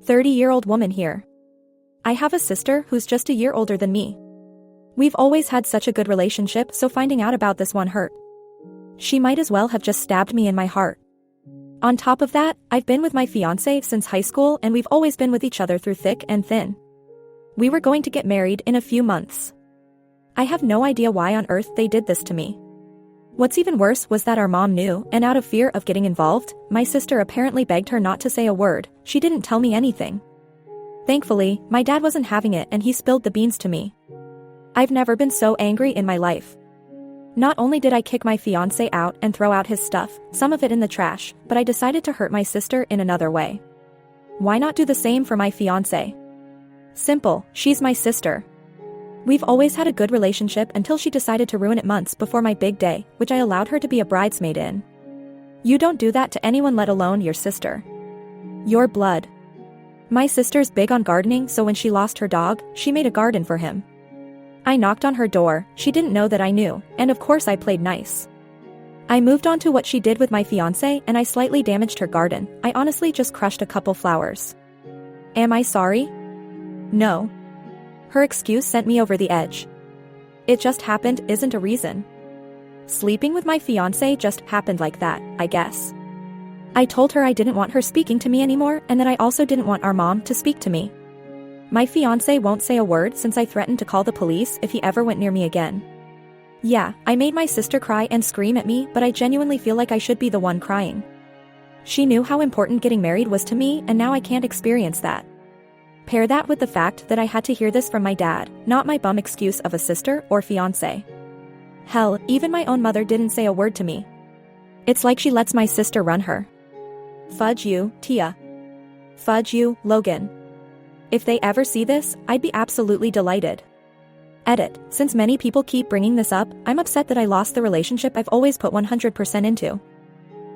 30-year-old woman here. I have a sister who's just a year older than me. We've always had such a good relationship, so finding out about this one hurt. She might as well have just stabbed me in my heart. On top of that, I've been with my fiancé since high school and we've always been with each other through thick and thin. We were going to get married in a few months. I have no idea why on earth they did this to me. What's even worse was that our mom knew, and out of fear of getting involved, my sister apparently begged her not to say a word. She didn't tell me anything. Thankfully, my dad wasn't having it and he spilled the beans to me. I've never been so angry in my life. Not only did I kick my fiancé out and throw out his stuff, some of it in the trash, but I decided to hurt my sister in another way. Why not do the same for my fiancé? Simple, she's my sister. We've always had a good relationship until she decided to ruin it months before my big day, which I allowed her to be a bridesmaid in. You don't do that to anyone, let alone your sister. Your blood. My sister's big on gardening, so when she lost her dog, she made a garden for him. I knocked on her door, she didn't know that I knew, and of course I played nice. I moved on to what she did with my fiancé and I slightly damaged her garden. I honestly just crushed a couple flowers. Am I sorry? No. Her excuse sent me over the edge. It just happened isn't a reason. Sleeping with my fiancé just happened like that, I guess. I told her I didn't want her speaking to me anymore and that I also didn't want our mom to speak to me. My fiancé won't say a word since I threatened to call the police if he ever went near me again. Yeah, I made my sister cry and scream at me, but I genuinely feel like I should be the one crying. She knew how important getting married was to me and now I can't experience that. Pair that with the fact that I had to hear this from my dad, not my bum excuse of a sister or fiancé. Hell, even my own mother didn't say a word to me. It's like she lets my sister run her. Fudge you, Tia. Fudge you, Logan. If they ever see this, I'd be absolutely delighted. Edit, since many people keep bringing this up, I'm upset that I lost the relationship I've always put 100% into.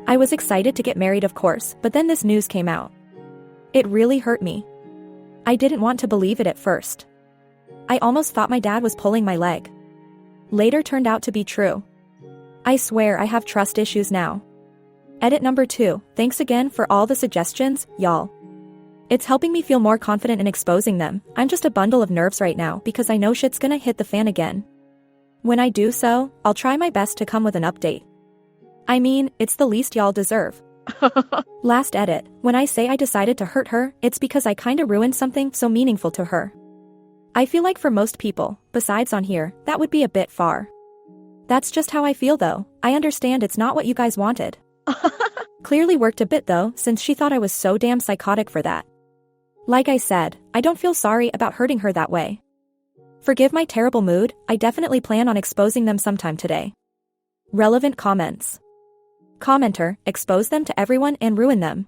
I was excited to get married, of course, but then this news came out. It really hurt me. I didn't want to believe it at first. I almost thought my dad was pulling my leg. Later turned out to be true. I swear I have trust issues now. Edit number 2, thanks again for all the suggestions, y'all. It's helping me feel more confident in exposing them. I'm just a bundle of nerves right now because I know shit's gonna hit the fan again. When I do so, I'll try my best to come with an update. I mean, it's the least y'all deserve. Last edit, when I say I decided to hurt her, it's because I kinda ruined something so meaningful to her. I feel like for most people, besides on here, that would be a bit far. That's just how I feel though. I understand it's not what you guys wanted. Clearly worked a bit though, since she thought I was so damn psychotic for that. Like I said, I don't feel sorry about hurting her that way. Forgive my terrible mood, I definitely plan on exposing them sometime today. Relevant comments. Commenter, expose them to everyone and ruin them.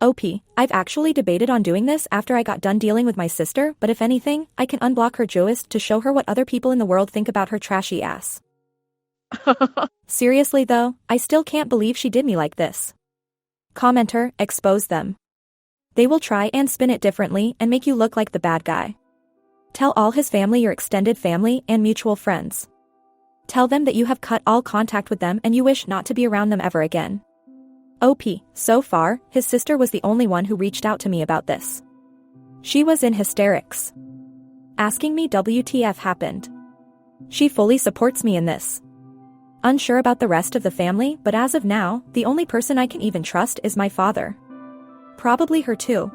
OP, I've actually debated on doing this after I got done dealing with my sister, but if anything, I can unblock her Jewist to show her what other people in the world think about her trashy ass. Seriously though, I still can't believe she did me like this. Commenter, expose them. They will try and spin it differently and make you look like the bad guy. Tell all his family, your extended family and mutual friends. Tell them that you have cut all contact with them and you wish not to be around them ever again. OP, so far, his sister was the only one who reached out to me about this. She was in hysterics. Asking me WTF happened. She fully supports me in this. Unsure about the rest of the family, but as of now, the only person I can even trust is my father. Probably her too.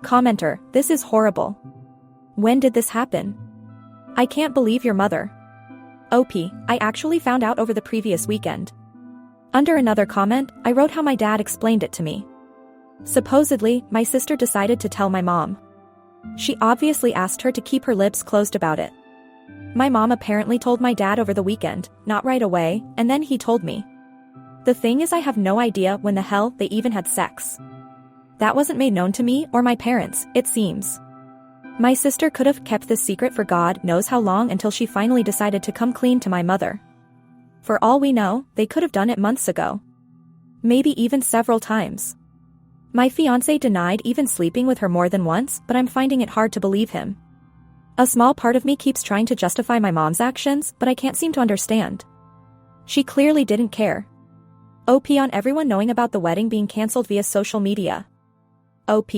Commenter, this is horrible. When did this happen? I can't believe your mother. OP, I actually found out over the previous weekend. Under another comment, I wrote how my dad explained it to me. Supposedly, my sister decided to tell my mom. She obviously asked her to keep her lips closed about it. My mom apparently told my dad over the weekend, not right away, and then he told me. The thing is, I have no idea when the hell they even had sex. That wasn't made known to me or my parents, it seems. My sister could have kept this secret for God knows how long until she finally decided to come clean to my mother. For all we know, they could have done it months ago. Maybe even several times. My fiancé denied even sleeping with her more than once, but I'm finding it hard to believe him. A small part of me keeps trying to justify my mom's actions, but I can't seem to understand. She clearly didn't care. OP on everyone knowing about the wedding being cancelled via social media. OP.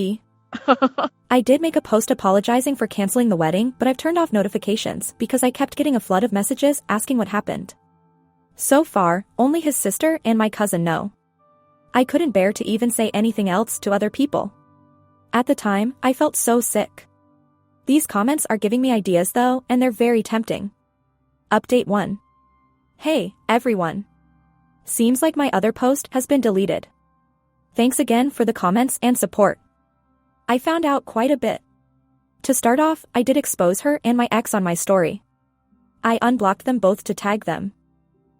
I did make a post apologizing for canceling the wedding, but I've turned off notifications because I kept getting a flood of messages asking what happened. So far, only his sister and my cousin know. I couldn't bear to even say anything else to other people. At the time, I felt so sick. These comments are giving me ideas though, and they're very tempting. Update 1. Hey, everyone. Seems like my other post has been deleted. Thanks again for the comments and support. I found out quite a bit. To start off, I did expose her and my ex on my story. I unblocked them both to tag them.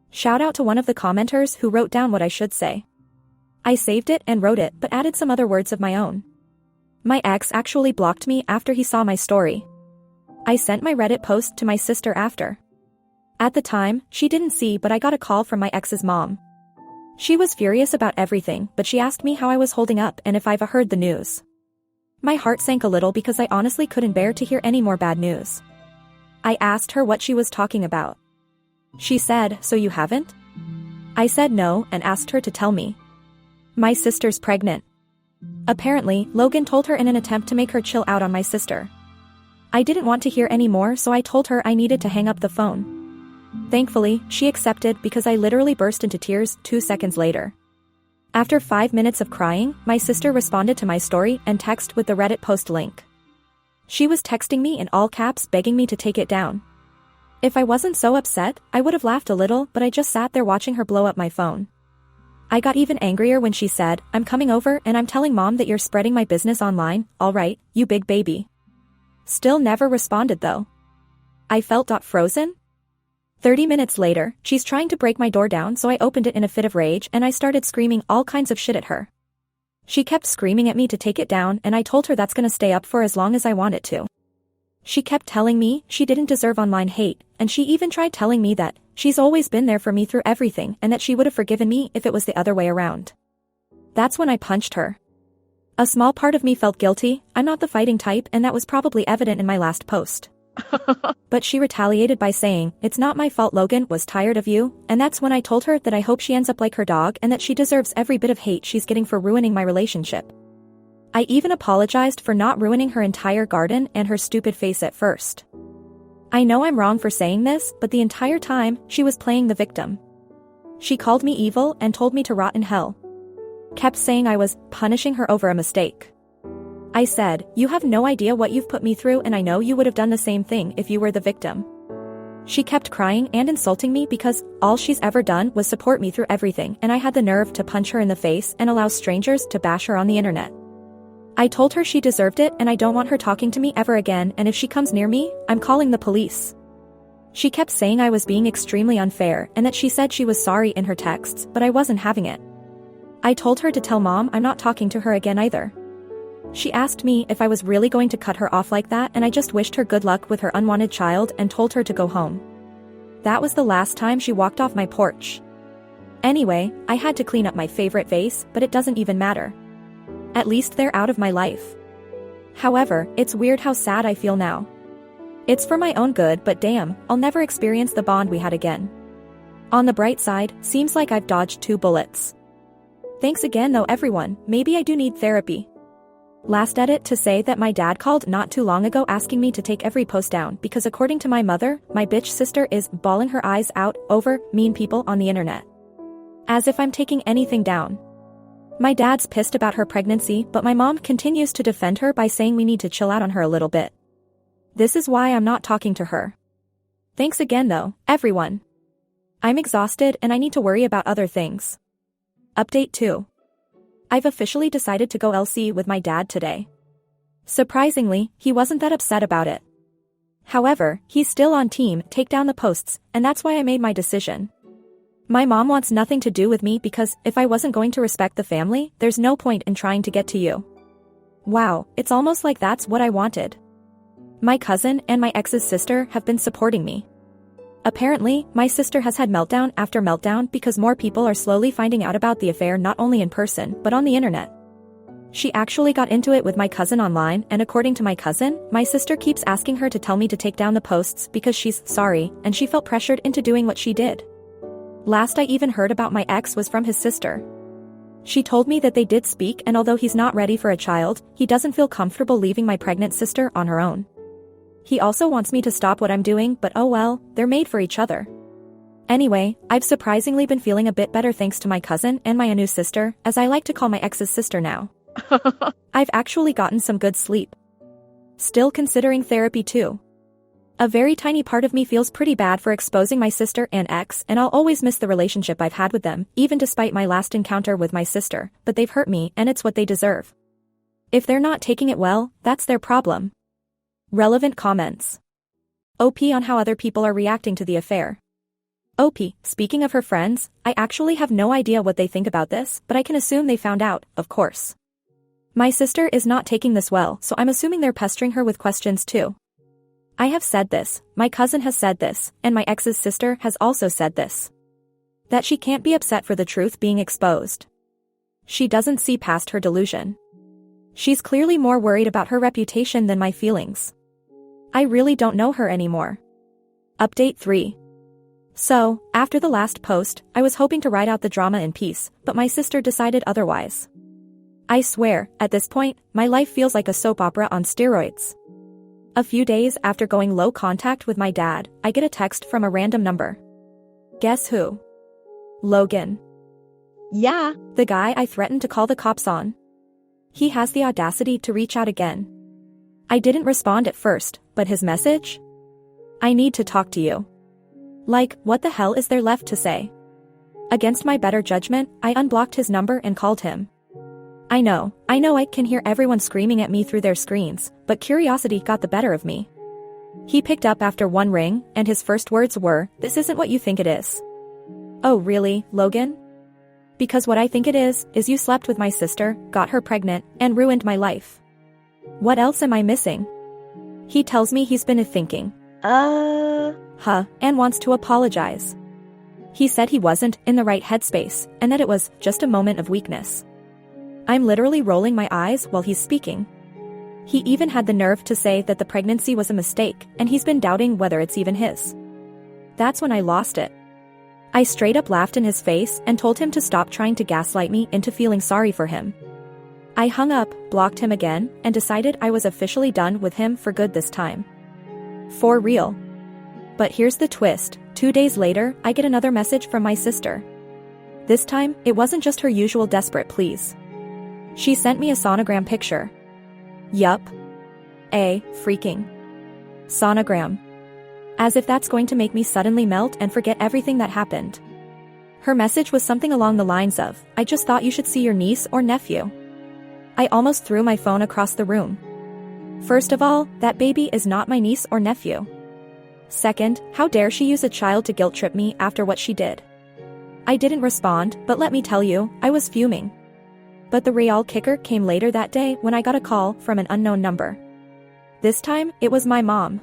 Shout out to one of the commenters who wrote down what I should say. I saved it and wrote it but added some other words of my own. My ex actually blocked me after he saw my story. I sent my Reddit post to my sister after. At the time, she didn't see but I got a call from my ex's mom. She was furious about everything but she asked me how I was holding up and if I've heard the news. My heart sank a little because I honestly couldn't bear to hear any more bad news. I asked her what she was talking about. She said, "So you haven't?" I said no and asked her to tell me. My sister's pregnant. Apparently, Logan told her in an attempt to make her chill out on my sister. I didn't want to hear any more so I told her I needed to hang up the phone. Thankfully, she accepted because I literally burst into tears 2 seconds later. After 5 minutes of crying, my sister responded to my story and texted with the Reddit post link. She was texting me in all caps begging me to take it down. If I wasn't so upset, I would have laughed a little but I just sat there watching her blow up my phone. I got even angrier when she said, "I'm coming over and I'm telling mom that you're spreading my business online, alright, you big baby." Still never responded though. I felt frozen. 30 minutes later, she's trying to break my door down so I opened it in a fit of rage and I started screaming all kinds of shit at her. She kept screaming at me to take it down and I told her that's gonna stay up for as long as I want it to. She kept telling me she didn't deserve online hate, and she even tried telling me that she's always been there for me through everything and that she would have forgiven me if it was the other way around. That's when I punched her. A small part of me felt guilty, I'm not the fighting type and that was probably evident in my last post. But she retaliated by saying, "It's not my fault Logan was tired of you," and that's when I told her that I hope she ends up like her dog and that she deserves every bit of hate she's getting for ruining my relationship. I even apologized for not ruining her entire garden and her stupid face at first. I know I'm wrong for saying this, but the entire time, she was playing the victim. She called me evil and told me to rot in hell. Kept saying I was punishing her over a mistake. I said, "You have no idea what you've put me through and I know you would have done the same thing if you were the victim." She kept crying and insulting me because all she's ever done was support me through everything and I had the nerve to punch her in the face and allow strangers to bash her on the internet. I told her she deserved it and I don't want her talking to me ever again and if she comes near me, I'm calling the police. She kept saying I was being extremely unfair and that she said she was sorry in her texts but I wasn't having it. I told her to tell mom I'm not talking to her again either. She asked me if I was really going to cut her off like that and I just wished her good luck with her unwanted child and told her to go home. That was the last time she walked off my porch. Anyway, I had to clean up my favorite vase, but it doesn't even matter. At least they're out of my life. However, it's weird how sad I feel now. It's for my own good but damn, I'll never experience the bond we had again. On the bright side, seems like I've dodged 2 bullets. Thanks again though everyone, maybe I do need therapy. Last edit to say that my dad called not too long ago asking me to take every post down because according to my mother, my bitch sister is bawling her eyes out over mean people on the internet. As if I'm taking anything down. My dad's pissed about her pregnancy but my mom continues to defend her by saying we need to chill out on her a little bit. This is why I'm not talking to her. Thanks again though, everyone. I'm exhausted and I need to worry about other things. Update 2. I've officially decided to go LC with my dad today. Surprisingly, he wasn't that upset about it. However, he's still on team take down the posts, and that's why I made my decision. My mom wants nothing to do with me because if I wasn't going to respect the family, there's no point in trying to get to you. Wow, it's almost like that's what I wanted. My cousin and my ex's sister have been supporting me. Apparently, my sister has had meltdown after meltdown because more people are slowly finding out about the affair not only in person but on the internet. She actually got into it with my cousin online and according to my cousin, my sister keeps asking her to tell me to take down the posts because she's sorry and she felt pressured into doing what she did. Last I even heard about my ex was from his sister. She told me that they did speak, and although he's not ready for a child, he doesn't feel comfortable leaving my pregnant sister on her own. He also wants me to stop what I'm doing, but oh well, they're made for each other. Anyway, I've surprisingly been feeling a bit better thanks to my cousin and my new sister, as I like to call my ex's sister now. I've actually gotten some good sleep. Still considering therapy too. A very tiny part of me feels pretty bad for exposing my sister and ex, and I'll always miss the relationship I've had with them, even despite my last encounter with my sister, but they've hurt me and it's what they deserve. If they're not taking it well, that's their problem. Relevant comments. OP on how other people are reacting to the affair. OP, speaking of her friends, I actually have no idea what they think about this, but I can assume they found out, of course. My sister is not taking this well, so I'm assuming they're pestering her with questions too. I have said this, my cousin has said this, and my ex's sister has also said this. That she can't be upset for the truth being exposed. She doesn't see past her delusion. She's clearly more worried about her reputation than my feelings. I really don't know her anymore. Update 3. So, after the last post, I was hoping to ride out the drama in peace, but my sister decided otherwise. I swear, at this point, my life feels like a soap opera on steroids. A few days after going low contact with my dad, I get a text from a random number. Guess who? Logan. Yeah, the guy I threatened to call the cops on. He has the audacity to reach out again. I didn't respond at first, but his message? I need to talk to you. Like, what the hell is there left to say? Against my better judgment, I unblocked his number and called him. I know I can hear everyone screaming at me through their screens, but curiosity got the better of me. He picked up after one ring, and his first words were, "This isn't what you think it is." Oh really, Logan? Because what I think it is you slept with my sister, got her pregnant, and ruined my life. What else am I missing? He tells me he's been thinking. And wants to apologize. He said he wasn't in the right headspace, and that it was just a moment of weakness. I'm literally rolling my eyes while he's speaking. He even had the nerve to say that the pregnancy was a mistake, and he's been doubting whether it's even his. That's when I lost it. I straight up laughed in his face and told him to stop trying to gaslight me into feeling sorry for him. I hung up, blocked him again, and decided I was officially done with him for good this time. For real. But here's the twist, 2 days later, I get another message from my sister. This time, it wasn't just her usual desperate pleas. She sent me a sonogram picture. Yup. A freaking sonogram. As if that's going to make me suddenly melt and forget everything that happened. Her message was something along the lines of, "I just thought you should see your niece or nephew." I almost threw my phone across the room. First of all, that baby is not my niece or nephew. Second, how dare she use a child to guilt trip me after what she did? I didn't respond, but let me tell you, I was fuming. But the real kicker came later that day when I got a call from an unknown number. This time, it was my mom.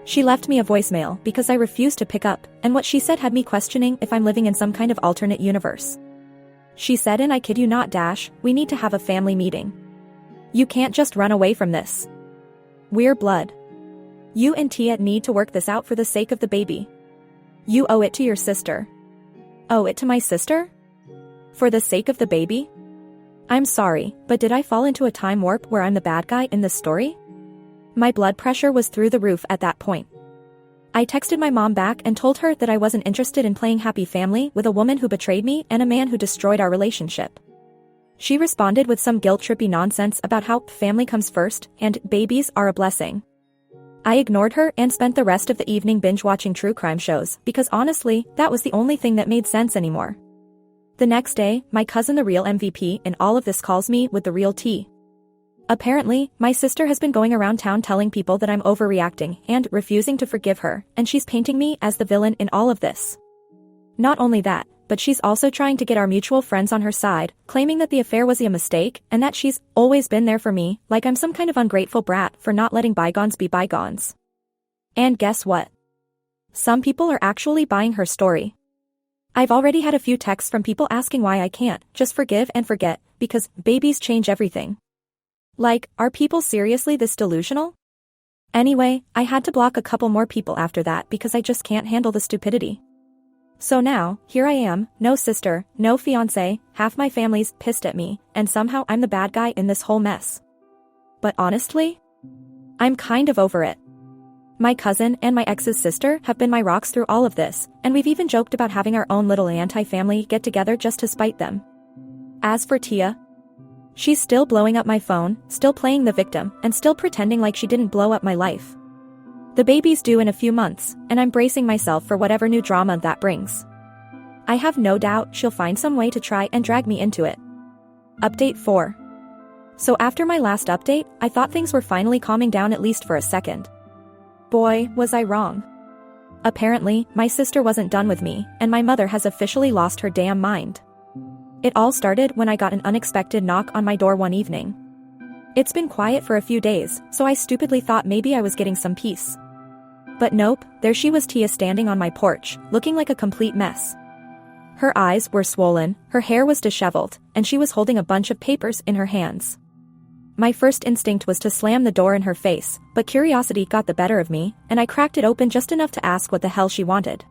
She left me a voicemail because I refused to pick up, and what she said had me questioning if I'm living in some kind of alternate universe. She said, and I kid you not, we need to have a family meeting. You can't just run away from this. We're blood. You and Tia need to work this out for the sake of the baby. You owe it to your sister. Owe it to my sister? For the sake of the baby? I'm sorry, but did I fall into a time warp where I'm the bad guy in this story? My blood pressure was through the roof at that point. I texted my mom back and told her that I wasn't interested in playing happy family with a woman who betrayed me and a man who destroyed our relationship. She responded with some guilt-trippy nonsense about how family comes first and babies are a blessing. I ignored her and spent the rest of the evening binge-watching true crime shows because honestly, that was the only thing that made sense anymore. The next day, my cousin, the real MVP in all of this, calls me with the real tea. Apparently, my sister has been going around town telling people that I'm overreacting and refusing to forgive her, and she's painting me as the villain in all of this. Not only that, but she's also trying to get our mutual friends on her side, claiming that the affair was a mistake and that she's always been there for me, like I'm some kind of ungrateful brat for not letting bygones be bygones. And guess what? Some people are actually buying her story. I've already had a few texts from people asking why I can't just forgive and forget, because babies change everything. Like, are people seriously this delusional? Anyway, I had to block a couple more people after that because I just can't handle the stupidity. So now, here I am, no sister, no fiance, half my family's pissed at me, and somehow I'm the bad guy in this whole mess. But honestly, I'm kind of over it. My cousin and my ex's sister have been my rocks through all of this, and we've even joked about having our own little anti-family get-together just to spite them. As for Tia, she's still blowing up my phone, still playing the victim, and still pretending like she didn't blow up my life. The baby's due in a few months, and I'm bracing myself for whatever new drama that brings. I have no doubt she'll find some way to try and drag me into it. Update 4. So after my last update, I thought things were finally calming down at least for a second. Boy, was I wrong. Apparently, my sister wasn't done with me, and my mother has officially lost her damn mind. It all started when I got an unexpected knock on my door one evening. It's been quiet for a few days, so I stupidly thought maybe I was getting some peace. But nope, there she was, Tia, standing on my porch, looking like a complete mess. Her eyes were swollen, her hair was disheveled, and she was holding a bunch of papers in her hands. My first instinct was to slam the door in her face, but curiosity got the better of me, and I cracked it open just enough to ask what the hell she wanted.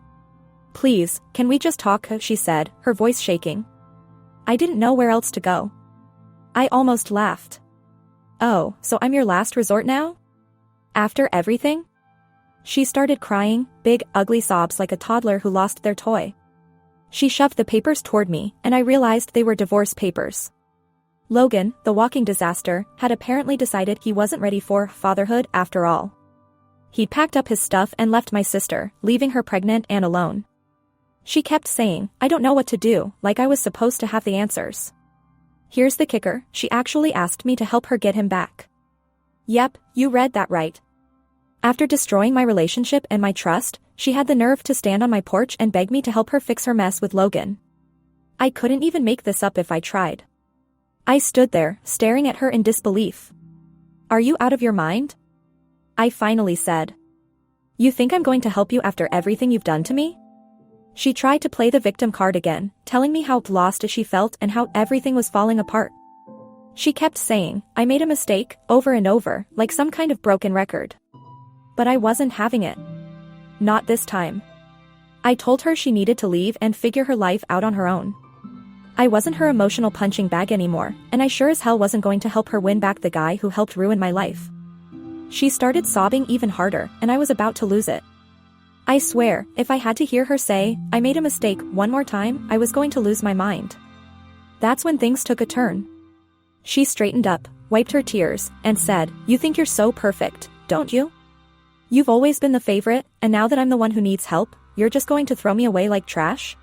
"Please, can we just talk?" she said, her voice shaking. I didn't know where else to go. I almost laughed. "Oh, so I'm your last resort now? After everything?" She started crying, big, ugly sobs like a toddler who lost their toy. She shoved the papers toward me, and I realized they were divorce papers. Logan, the walking disaster, had apparently decided he wasn't ready for fatherhood after all. He packed up his stuff and left my sister, leaving her pregnant and alone. She kept saying, "I don't know what to do," like I was supposed to have the answers. Here's the kicker, she actually asked me to help her get him back. Yep, you read that right. After destroying my relationship and my trust, she had the nerve to stand on my porch and beg me to help her fix her mess with Logan. I couldn't even make this up if I tried. I stood there, staring at her in disbelief. "Are you out of your mind?" I finally said. "You think I'm going to help you after everything you've done to me?" She tried to play the victim card again, telling me how lost she felt and how everything was falling apart. She kept saying, I made a mistake, over and over, like some kind of broken record. But I wasn't having it. Not this time. I told her she needed to leave and figure her life out on her own. I wasn't her emotional punching bag anymore, and I sure as hell wasn't going to help her win back the guy who helped ruin my life. She started sobbing even harder, and I was about to lose it. I swear, if I had to hear her say, "I made a mistake," one more time, I was going to lose my mind. That's when things took a turn. She straightened up, wiped her tears, and said, "You think you're so perfect, don't you? You've always been the favorite, and now that I'm the one who needs help, you're just going to throw me away like trash?"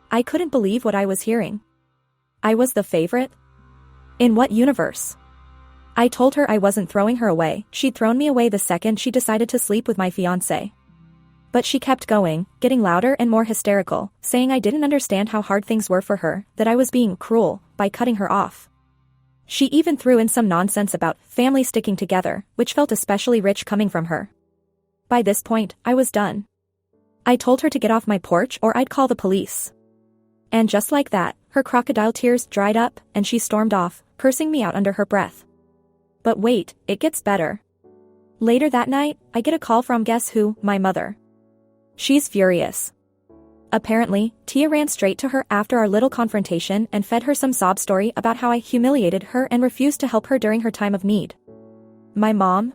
I couldn't believe what I was hearing. I was the favorite? In what universe? I told her I wasn't throwing her away, she'd thrown me away the second she decided to sleep with my fiance. But she kept going, getting louder and more hysterical, saying I didn't understand how hard things were for her, that I was being cruel, by cutting her off. She even threw in some nonsense about family sticking together, which felt especially rich coming from her. By this point, I was done. I told her to get off my porch or I'd call the police. And just like that, her crocodile tears dried up, and she stormed off, cursing me out under her breath. But wait, it gets better. Later that night, I get a call from guess who, my mother. She's furious. Apparently, Tia ran straight to her after our little confrontation and fed her some sob story about how I humiliated her and refused to help her during her time of need. My mom?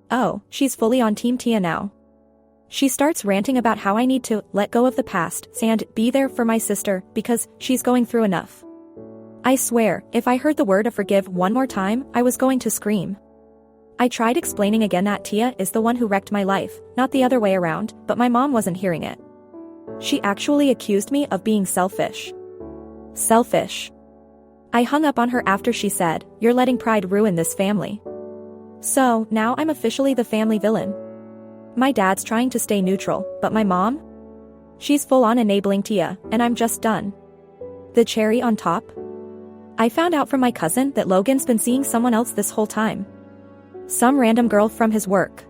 Oh, she's fully on Team Tia now. She starts ranting about how I need to let go of the past and be there for my sister because she's going through enough. I swear, if I heard the word of forgive one more time, I was going to scream. I tried explaining again that Tia is the one who wrecked my life, not the other way around, but my mom wasn't hearing it. She actually accused me of being selfish. Selfish. I hung up on her after she said, "You're letting pride ruin this family." So, now I'm officially the family villain. My dad's trying to stay neutral, but my mom? She's full-on enabling Tia, and I'm just done. The cherry on top? I found out from my cousin that Logan's been seeing someone else this whole time. Some random girl from his work.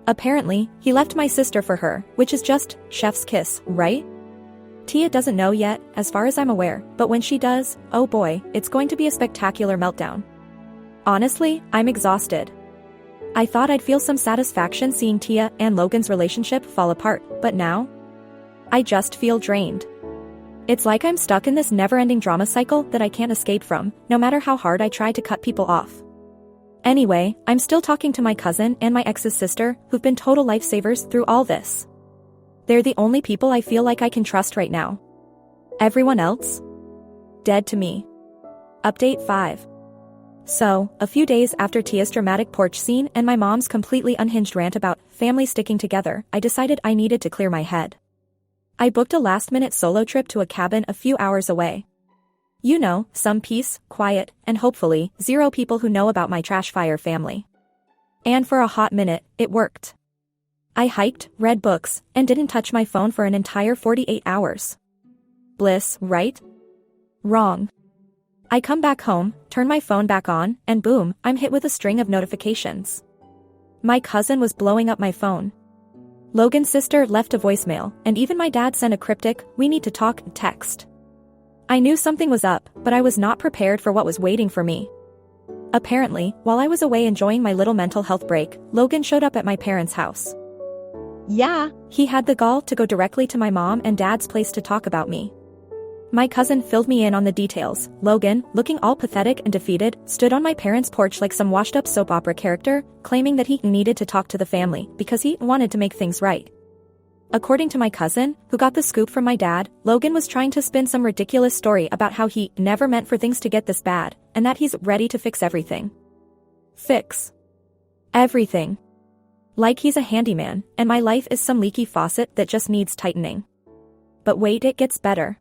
Apparently, he left my sister for her, which is just chef's kiss, right? Tia doesn't know yet, as far as I'm aware, but when she does, oh boy, it's going to be a spectacular meltdown. Honestly, I'm exhausted. I thought I'd feel some satisfaction seeing Tia and Logan's relationship fall apart, but now? I just feel drained. It's like I'm stuck in this never-ending drama cycle that I can't escape from, no matter how hard I try to cut people off. Anyway, I'm still talking to my cousin and my ex's sister, who've been total lifesavers through all this. They're the only people I feel like I can trust right now. Everyone else? Dead to me. Update 5. So, a few days after Tia's dramatic porch scene and my mom's completely unhinged rant about family sticking together, I decided I needed to clear my head. I booked a last-minute solo trip to a cabin a few hours away. You know, some peace, quiet, and hopefully, 0 people who know about my trash fire family. And for a hot minute, it worked. I hiked, read books, and didn't touch my phone for an entire 48 hours. Bliss, right? Wrong. I come back home, turn my phone back on, and boom, I'm hit with a string of notifications. My cousin was blowing up my phone. Logan's sister left a voicemail, and even my dad sent a cryptic, "We need to talk," text. I knew something was up, but I was not prepared for what was waiting for me. Apparently, while I was away enjoying my little mental health break, Logan showed up at my parents' house. Yeah, he had the gall to go directly to my mom and dad's place to talk about me. My cousin filled me in on the details. Logan, looking all pathetic and defeated, stood on my parents' porch like some washed-up soap opera character, claiming that he needed to talk to the family because he wanted to make things right. According to my cousin, who got the scoop from my dad, Logan was trying to spin some ridiculous story about how he never meant for things to get this bad, and that he's ready to fix everything. Fix everything. Like he's a handyman, and my life is some leaky faucet that just needs tightening. But wait, it gets better.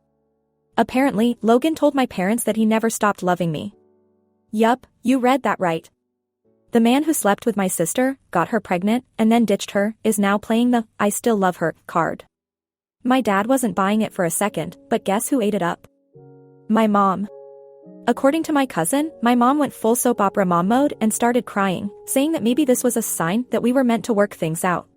Apparently, Logan told my parents that he never stopped loving me. Yup, you read that right. The man who slept with my sister, got her pregnant, and then ditched her, is now playing the "I still love her" card. My dad wasn't buying it for a second, but guess who ate it up? My mom. According to my cousin, my mom went full soap opera mom mode and started crying, saying that maybe this was a sign that we were meant to work things out.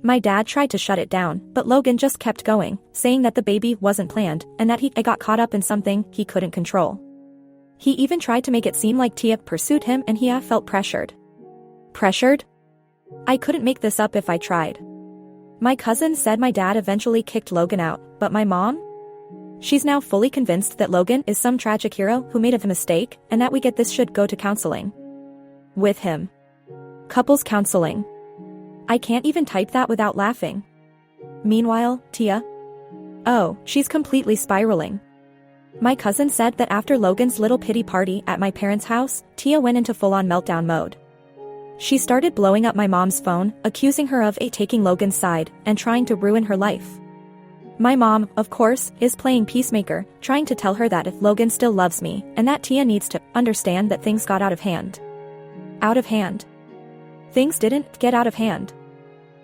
My dad tried to shut it down, but Logan just kept going, saying that the baby wasn't planned, and that he got caught up in something he couldn't control. He even tried to make it seem like Tia pursued him and he felt pressured. Pressured? I couldn't make this up if I tried. My cousin said my dad eventually kicked Logan out, but my mom? She's now fully convinced that Logan is some tragic hero who made a mistake, and that this should go to counseling. With him. Couples counseling. I can't even type that without laughing. Meanwhile, Tia? Oh, she's completely spiraling. My cousin said that after Logan's little pity party at my parents' house, Tia went into full-on meltdown mode. She started blowing up my mom's phone, accusing her of taking Logan's side, and trying to ruin her life. My mom, of course, is playing peacemaker, trying to tell her that if Logan still loves me, and that Tia needs to understand that things got out of hand. Out of hand. Things didn't get out of hand.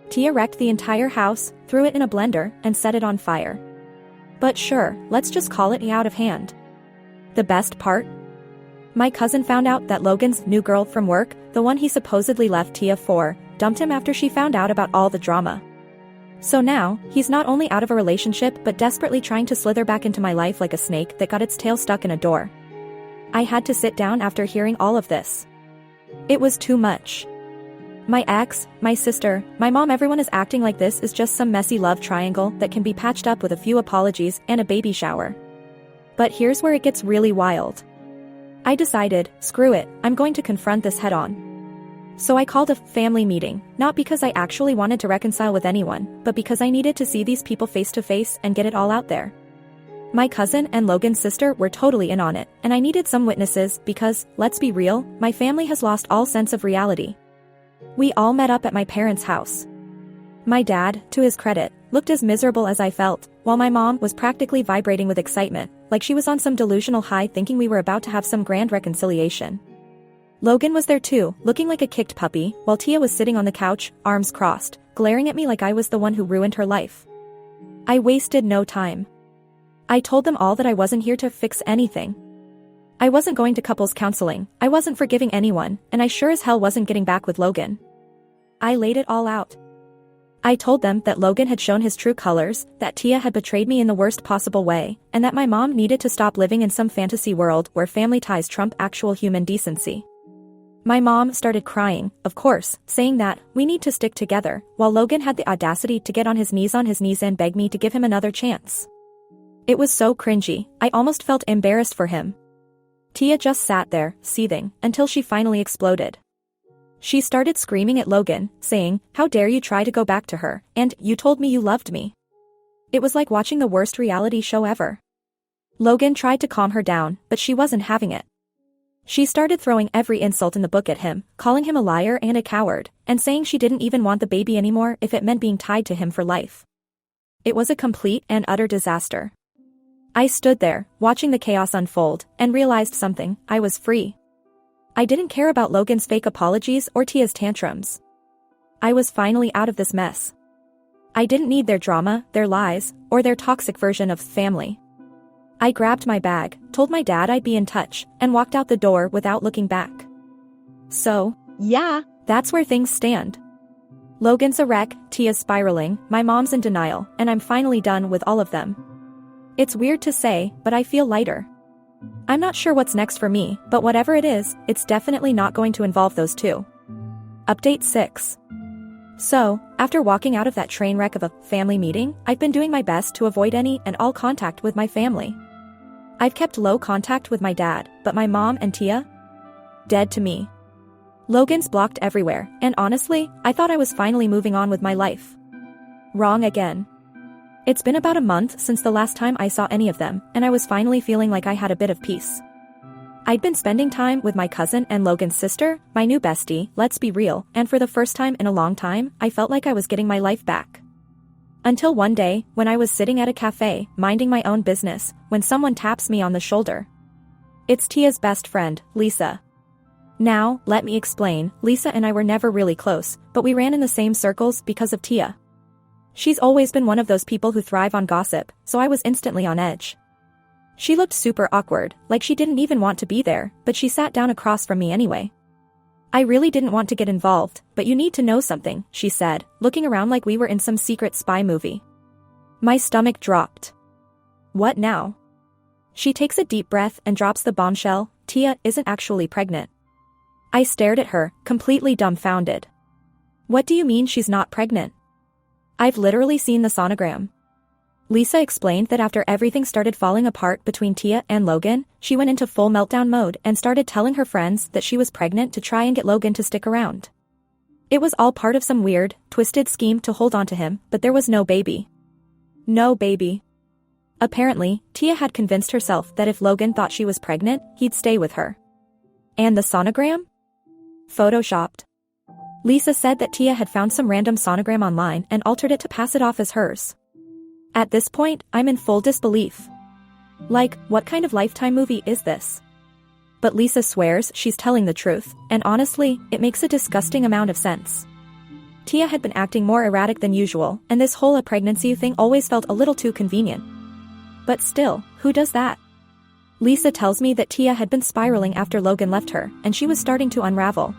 Tia wrecked the entire house, threw it in a blender, and set it on fire. But sure, let's just call it out of hand. The best part? My cousin found out that Logan's new girl from work, the one he supposedly left Tia for, dumped him after she found out about all the drama. So now, he's not only out of a relationship but desperately trying to slither back into my life like a snake that got its tail stuck in a door. I had to sit down after hearing all of this. It was too much. My ex, my sister, my mom, everyone is acting like this is just some messy love triangle that can be patched up with a few apologies and a baby shower. But here's where it gets really wild. I decided, screw it, I'm going to confront this head on. So I called a family meeting, not because I actually wanted to reconcile with anyone, but because I needed to see these people face to face and get it all out there. My cousin and Logan's sister were totally in on it, and I needed some witnesses because, let's be real, my family has lost all sense of reality. We all met up at my parents' house. My dad, to his credit, looked as miserable as I felt, while my mom was practically vibrating with excitement, like she was on some delusional high thinking we were about to have some grand reconciliation. Logan was there too, looking like a kicked puppy, while Tia was sitting on the couch, arms crossed, glaring at me like I was the one who ruined her life. I wasted no time. I told them all that I wasn't here to fix anything. I wasn't going to couples counseling, I wasn't forgiving anyone, and I sure as hell wasn't getting back with Logan. I laid it all out. I told them that Logan had shown his true colors, that Tia had betrayed me in the worst possible way, and that my mom needed to stop living in some fantasy world where family ties trump actual human decency. My mom started crying, of course, saying that we need to stick together, while Logan had the audacity to get on his knees and beg me to give him another chance. It was so cringy, I almost felt embarrassed for him. Tia just sat there, seething, until she finally exploded. She started screaming at Logan, saying, "How dare you try to go back to her, and you told me you loved me." It was like watching the worst reality show ever. Logan tried to calm her down, but she wasn't having it. She started throwing every insult in the book at him, calling him a liar and a coward, and saying she didn't even want the baby anymore if it meant being tied to him for life. It was a complete and utter disaster. I stood there, watching the chaos unfold, and realized something: I was free. I didn't care about Logan's fake apologies or Tia's tantrums. I was finally out of this mess. I didn't need their drama, their lies, or their toxic version of family. I grabbed my bag, told my dad I'd be in touch, and walked out the door without looking back. So, yeah, that's where things stand. Logan's a wreck, Tia's spiraling, my mom's in denial, and I'm finally done with all of them. It's weird to say, but I feel lighter. I'm not sure what's next for me, but whatever it is, it's definitely not going to involve those two. Update 6. So, after walking out of that train wreck of a family meeting, I've been doing my best to avoid any and all contact with my family. I've kept low contact with my dad, but my mom and Tia? Dead to me. Logan's blocked everywhere, and honestly, I thought I was finally moving on with my life. Wrong again. It's been about a month since the last time I saw any of them, and I was finally feeling like I had a bit of peace. I'd been spending time with my cousin and Logan's sister, my new bestie, let's be real, and for the first time in a long time, I felt like I was getting my life back. Until one day, when I was sitting at a cafe, minding my own business, when someone taps me on the shoulder. It's Tia's best friend, Lisa. Now, let me explain, Lisa and I were never really close, but we ran in the same circles because of Tia. She's always been one of those people who thrive on gossip, so I was instantly on edge. She looked super awkward, like she didn't even want to be there, but she sat down across from me anyway. I really didn't want to get involved, but you need to know something, she said, looking around like we were in some secret spy movie. My stomach dropped. What now? She takes a deep breath and drops the bombshell: Tia isn't actually pregnant. I stared at her, completely dumbfounded. What do you mean she's not pregnant? I've literally seen the sonogram. Lisa explained that after everything started falling apart between Tia and Logan, she went into full meltdown mode and started telling her friends that she was pregnant to try and get Logan to stick around. It was all part of some weird, twisted scheme to hold onto him, but there was no baby. No baby. Apparently, Tia had convinced herself that if Logan thought she was pregnant, he'd stay with her. And the sonogram? Photoshopped. Lisa said that Tia had found some random sonogram online and altered it to pass it off as hers. At this point, I'm in full disbelief. Like, what kind of Lifetime movie is this? But Lisa swears she's telling the truth, and honestly, it makes a disgusting amount of sense. Tia had been acting more erratic than usual, and this whole pregnancy thing always felt a little too convenient. But still, who does that? Lisa tells me that Tia had been spiraling after Logan left her, and she was starting to unravel.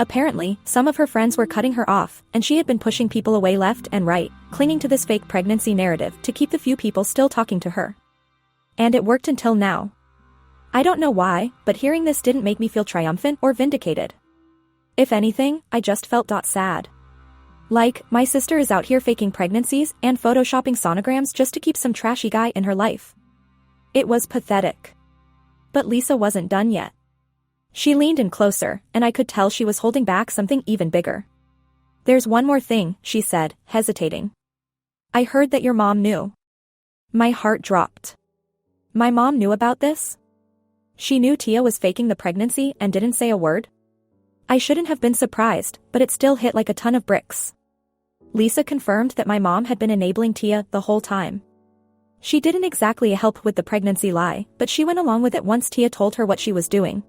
Apparently, some of her friends were cutting her off, and she had been pushing people away left and right, clinging to this fake pregnancy narrative to keep the few people still talking to her. And it worked until now. I don't know why, but hearing this didn't make me feel triumphant or vindicated. If anything, I just felt sad. Like, my sister is out here faking pregnancies and photoshopping sonograms just to keep some trashy guy in her life. It was pathetic. But Lisa wasn't done yet. She leaned in closer, and I could tell she was holding back something even bigger. There's one more thing, she said, hesitating. I heard that your mom knew. My heart dropped. My mom knew about this? She knew Tia was faking the pregnancy and didn't say a word? I shouldn't have been surprised, but it still hit like a ton of bricks. Lisa confirmed that my mom had been enabling Tia the whole time. She didn't exactly help with the pregnancy lie, but she went along with it once Tia told her what she was doing.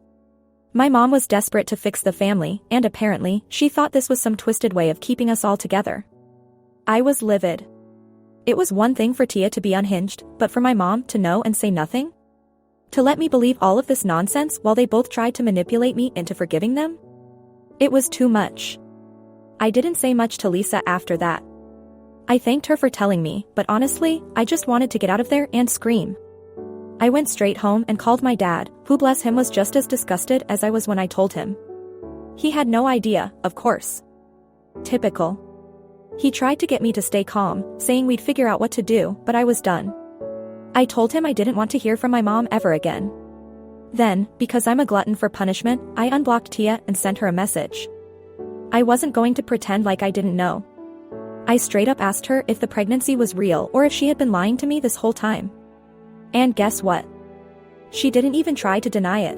My mom was desperate to fix the family, and apparently, she thought this was some twisted way of keeping us all together. I was livid. It was one thing for Tia to be unhinged, but for my mom to know and say nothing? To let me believe all of this nonsense while they both tried to manipulate me into forgiving them? It was too much. I didn't say much to Lisa after that. I thanked her for telling me, but honestly, I just wanted to get out of there and scream. I went straight home and called my dad, who bless him was just as disgusted as I was when I told him. He had no idea, of course. Typical. He tried to get me to stay calm, saying we'd figure out what to do, but I was done. I told him I didn't want to hear from my mom ever again. Then, because I'm a glutton for punishment, I unblocked Tia and sent her a message. I wasn't going to pretend like I didn't know. I straight up asked her if the pregnancy was real or if she had been lying to me this whole time. And guess what? She didn't even try to deny it.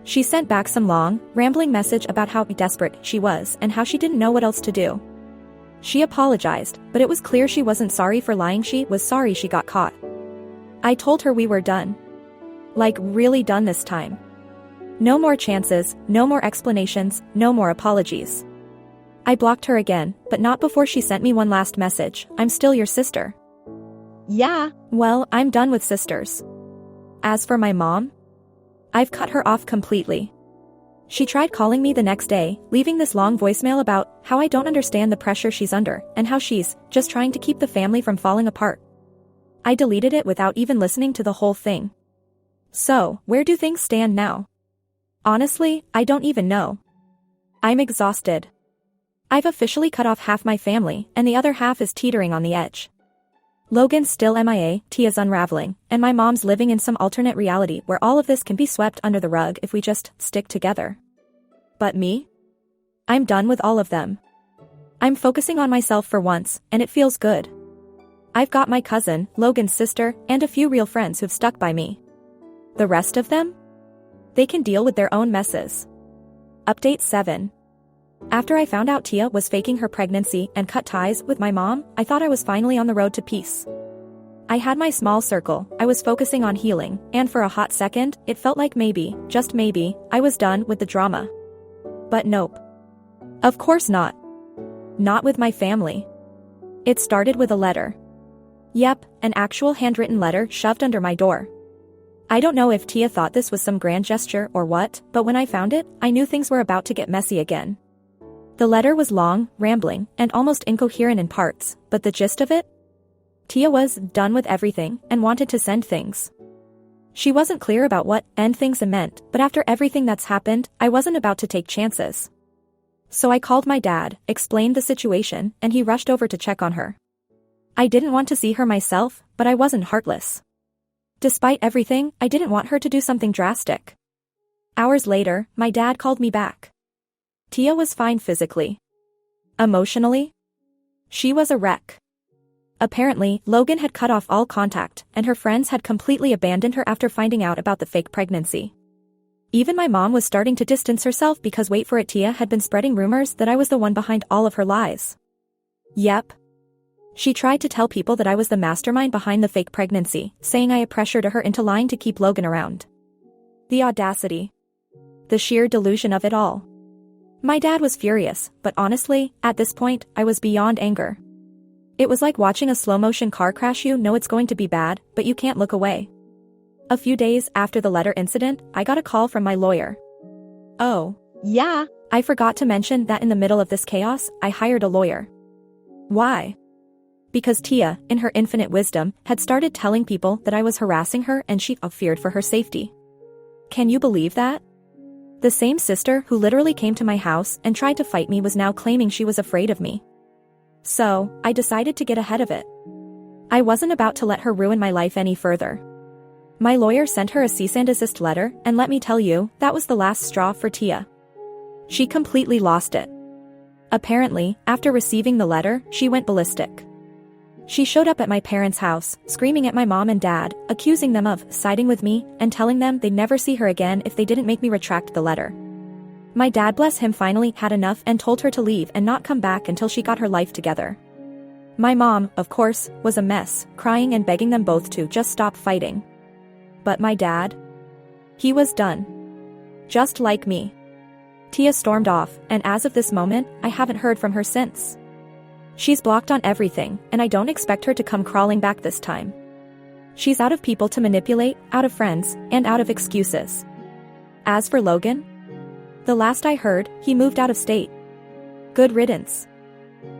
She sent back some long, rambling message about how desperate she was and how she didn't know what else to do. She apologized, but it was clear she wasn't sorry for lying, she was sorry she got caught. I told her we were done. Like, really done this time. No more chances, no more explanations, no more apologies. I blocked her again, but not before she sent me one last message. I'm still your sister. Yeah, well, I'm done with sisters. As for my mom, I've cut her off completely. She tried calling me the next day, leaving this long voicemail about how I don't understand the pressure she's under and how she's just trying to keep the family from falling apart. I deleted it without even listening to the whole thing. So, where do things stand now? Honestly, I don't even know. I'm exhausted. I've officially cut off half my family, and the other half is teetering on the edge. Logan's still MIA, Tia's unraveling, and my mom's living in some alternate reality where all of this can be swept under the rug if we just stick together. But me? I'm done with all of them. I'm focusing on myself for once, and it feels good. I've got my cousin, Logan's sister, and a few real friends who've stuck by me. The rest of them? They can deal with their own messes. Update 7. After I found out Tia was faking her pregnancy and cut ties with my mom, I thought I was finally on the road to peace. I had my small circle, I was focusing on healing, and for a hot second, it felt like maybe, just maybe, I was done with the drama. But nope. Of course not. Not with my family. It started with a letter. Yep, an actual handwritten letter shoved under my door. I don't know if Tia thought this was some grand gesture or what, but when I found it, I knew things were about to get messy again. The letter was long, rambling, and almost incoherent in parts, but the gist of it? Tia was done with everything and wanted to send things. She wasn't clear about what end things meant, but after everything that's happened, I wasn't about to take chances. So I called my dad, explained the situation, and he rushed over to check on her. I didn't want to see her myself, but I wasn't heartless. Despite everything, I didn't want her to do something drastic. Hours later, my dad called me back. Tia was fine physically. Emotionally? She was a wreck. Apparently, Logan had cut off all contact, and her friends had completely abandoned her after finding out about the fake pregnancy. Even my mom was starting to distance herself because wait for it, Tia had been spreading rumors that I was the one behind all of her lies. Yep. She tried to tell people that I was the mastermind behind the fake pregnancy, saying I had pressured her into lying to keep Logan around. The audacity. The sheer delusion of it all. My dad was furious, but honestly, at this point, I was beyond anger. It was like watching a slow-motion car crash. You know it's going to be bad, but you can't look away. A few days after the letter incident, I got a call from my lawyer. Oh, yeah, I forgot to mention that in the middle of this chaos, I hired a lawyer. Why? Because Tia, in her infinite wisdom, had started telling people that I was harassing her and she feared for her safety. Can you believe that? The same sister who literally came to my house and tried to fight me was now claiming she was afraid of me. So, I decided to get ahead of it. I wasn't about to let her ruin my life any further. My lawyer sent her a cease and desist letter, and let me tell you, that was the last straw for Tia. She completely lost it. Apparently, after receiving the letter, she went ballistic. She showed up at my parents' house, screaming at my mom and dad, accusing them of siding with me, and telling them they'd never see her again if they didn't make me retract the letter. My dad, bless him, finally had enough and told her to leave and not come back until she got her life together. My mom, of course, was a mess, crying and begging them both to just stop fighting. But my dad? He was done. Just like me. Tia stormed off, and as of this moment, I haven't heard from her since. She's blocked on everything, and I don't expect her to come crawling back this time. She's out of people to manipulate, out of friends, and out of excuses. As for Logan? The last I heard, he moved out of state. Good riddance.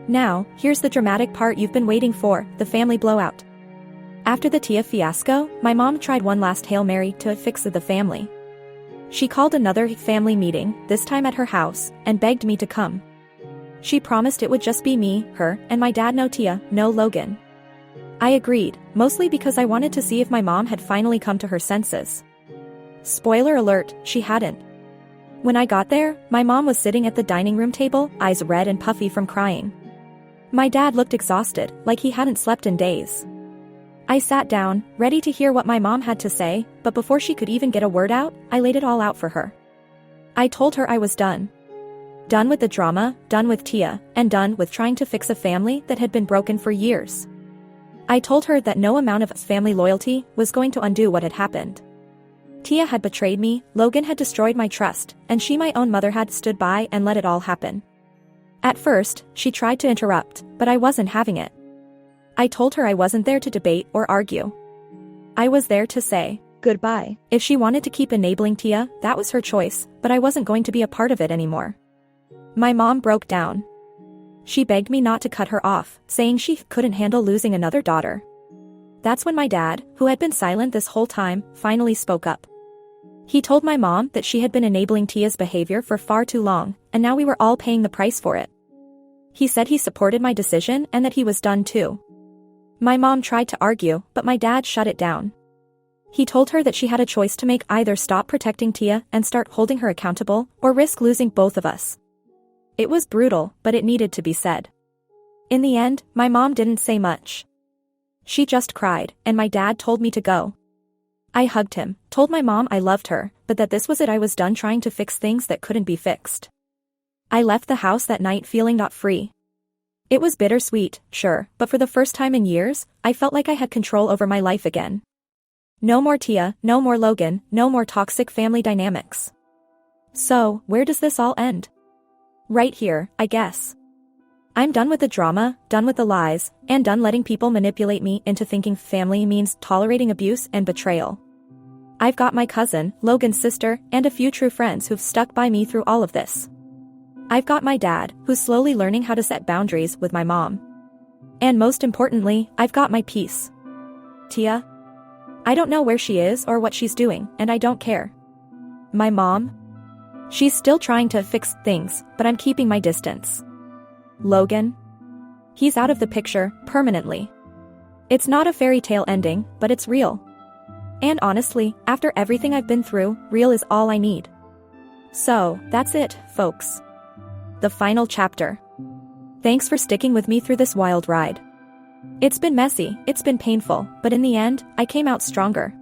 Now, here's the dramatic part you've been waiting for, the family blowout. After the Tia fiasco, my mom tried one last Hail Mary to fix the family. She called another family meeting, this time at her house, and begged me to come. She promised it would just be me, her, and my dad, no Tia, no Logan. I agreed, mostly because I wanted to see if my mom had finally come to her senses. Spoiler alert, she hadn't. When I got there, my mom was sitting at the dining room table, eyes red and puffy from crying. My dad looked exhausted, like he hadn't slept in days. I sat down, ready to hear what my mom had to say, but before she could even get a word out, I laid it all out for her. I told her I was done. Done with the drama, done with Tia, and done with trying to fix a family that had been broken for years. I told her that no amount of family loyalty was going to undo what had happened. Tia had betrayed me, Logan had destroyed my trust, and she, my own mother, had stood by and let it all happen. At first, she tried to interrupt, but I wasn't having it. I told her I wasn't there to debate or argue. I was there to say goodbye. If she wanted to keep enabling Tia, that was her choice, but I wasn't going to be a part of it anymore. My mom broke down. She begged me not to cut her off, saying she couldn't handle losing another daughter. That's when my dad, who had been silent this whole time, finally spoke up. He told my mom that she had been enabling Tia's behavior for far too long, and now we were all paying the price for it. He said he supported my decision and that he was done too. My mom tried to argue, but my dad shut it down. He told her that she had a choice to make: either stop protecting Tia and start holding her accountable, or risk losing both of us. It was brutal, but it needed to be said. In the end, my mom didn't say much. She just cried, and my dad told me to go. I hugged him, told my mom I loved her, but that this was it. I was done trying to fix things that couldn't be fixed. I left the house that night feeling not free. It was bittersweet, sure, but for the first time in years, I felt like I had control over my life again. No more Tia, no more Logan, no more toxic family dynamics. So, where does this all end? Right here, I guess. I'm done with the drama, done with the lies, and done letting people manipulate me into thinking family means tolerating abuse and betrayal. I've got my cousin, Logan's sister, and a few true friends who've stuck by me through all of this. I've got my dad, who's slowly learning how to set boundaries with my mom. And most importantly, I've got my peace. Tia? I don't know where she is or what she's doing, and I don't care. My mom? She's still trying to fix things, but I'm keeping my distance. Logan? He's out of the picture, permanently. It's not a fairy tale ending, but it's real. And honestly, after everything I've been through, real is all I need. So, that's it, folks. The final chapter. Thanks for sticking with me through this wild ride. It's been messy, it's been painful, but in the end, I came out stronger.